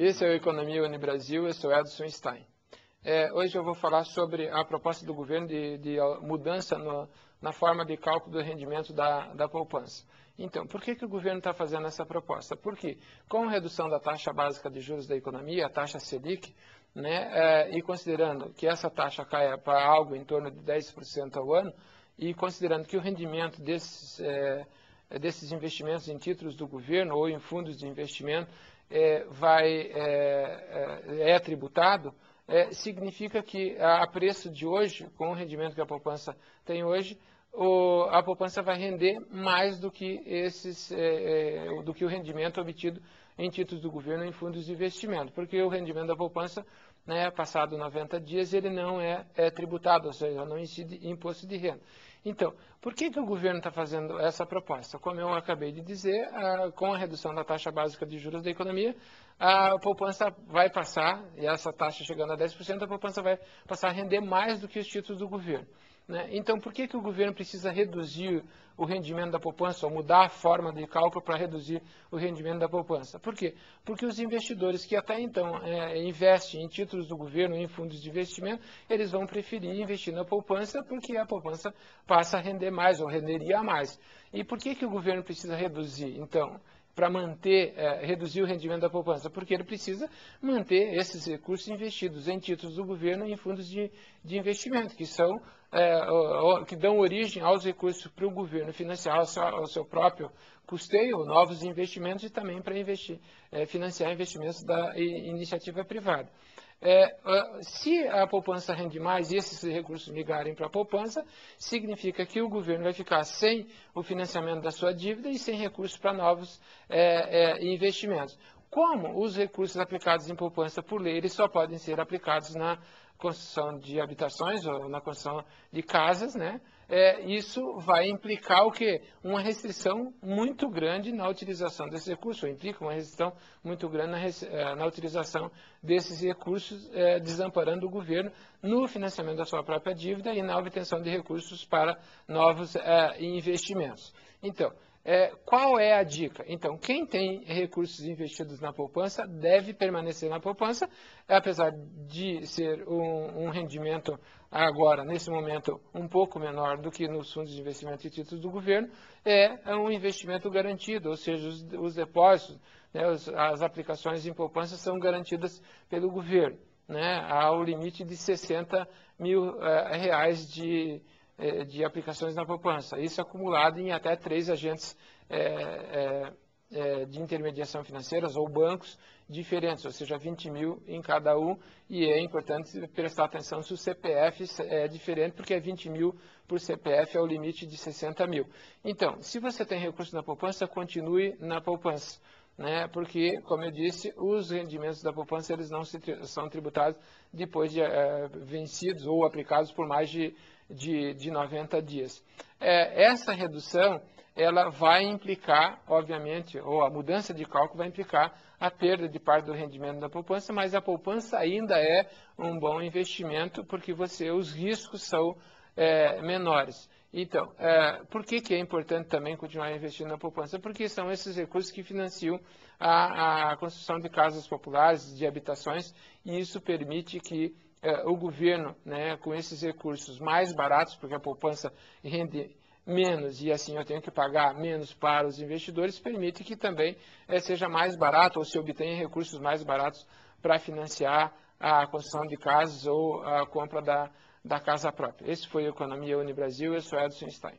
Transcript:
Esse é o Economia Unibrasil, eu sou Edson Stein. Hoje eu vou falar sobre a proposta do governo de mudança na forma de cálculo do rendimento da poupança. Então, por que o governo está fazendo essa proposta? Porque com a redução da taxa básica de juros da economia, a taxa Selic, e considerando que essa taxa caia para algo em torno de 10% ao ano, e considerando que o rendimento desses investimentos em títulos do governo ou em fundos de investimento é tributado, significa que a preço de hoje, com o rendimento que a poupança tem hoje, a poupança vai render mais do que o rendimento obtido em títulos do governo em fundos de investimento, porque o rendimento da poupança, passado 90 dias, ele não é tributado, ou seja, não incide imposto de renda. Então, por que o governo está fazendo essa proposta? Como eu acabei de dizer, com a redução da taxa básica de juros da economia, a poupança vai passar, e essa taxa chegando a 10%, a poupança vai passar a render mais do que os títulos do governo. Então, por que o governo precisa reduzir o rendimento da poupança, ou mudar a forma de cálculo para reduzir o rendimento da poupança? Por quê? Porque os investidores que até então investem em títulos do governo, em fundos de investimento, eles vão preferir investir na poupança porque a poupança passa a render mais, ou renderia mais. E por que o governo precisa reduzir, então? Para reduzir o rendimento da poupança, porque ele precisa manter esses recursos investidos em títulos do governo e em fundos de investimento, que dão origem aos recursos para o governo financiar o seu próprio custeio, novos investimentos e também para financiar investimentos da iniciativa privada. Se a poupança rende mais e esses recursos migrarem para a poupança, significa que o governo vai ficar sem o financiamento da sua dívida e sem recursos para novos investimentos. Como os recursos aplicados em poupança por lei, eles só podem ser aplicados na construção de habitações ou na construção de casas, isso vai implicar o quê? Uma restrição muito grande na utilização desses recursos, ou implica uma restrição muito grande na utilização desses recursos, desamparando o governo no financiamento da sua própria dívida e na obtenção de recursos para novos investimentos. Então, qual é a dica? Então, quem tem recursos investidos na poupança deve permanecer na poupança, apesar de ser um rendimento agora, nesse momento, um pouco menor do que nos fundos de investimento e títulos do governo, é um investimento garantido, ou seja, os depósitos, as aplicações em poupança são garantidas pelo governo, ao limite de R$60 mil de aplicações na poupança. Isso acumulado em até 3 agentes de intermediação financeiras ou bancos diferentes, ou seja, 20 mil em cada um, e é importante prestar atenção se o CPF é diferente, porque 20 mil por CPF é o limite de 60 mil. Então, se você tem recurso na poupança, continue na poupança, porque, como eu disse, os rendimentos da poupança eles não são tributados depois de vencidos ou aplicados por mais de 90 dias. Essa redução ela vai implicar, obviamente, ou a mudança de cálculo vai implicar a perda de parte do rendimento da poupança, mas a poupança ainda é um bom investimento porque os riscos são menores. Então, por que é importante também continuar investindo na poupança? Porque são esses recursos que financiam a construção de casas populares, de habitações, e isso permite que o governo, com esses recursos mais baratos, porque a poupança rende menos e assim eu tenho que pagar menos para os investidores, permite que também seja mais barato ou se obtenha recursos mais baratos para financiar a construção de casas ou a compra da casa própria. Esse foi o Economia Unibrasil, eu sou Edson Stein.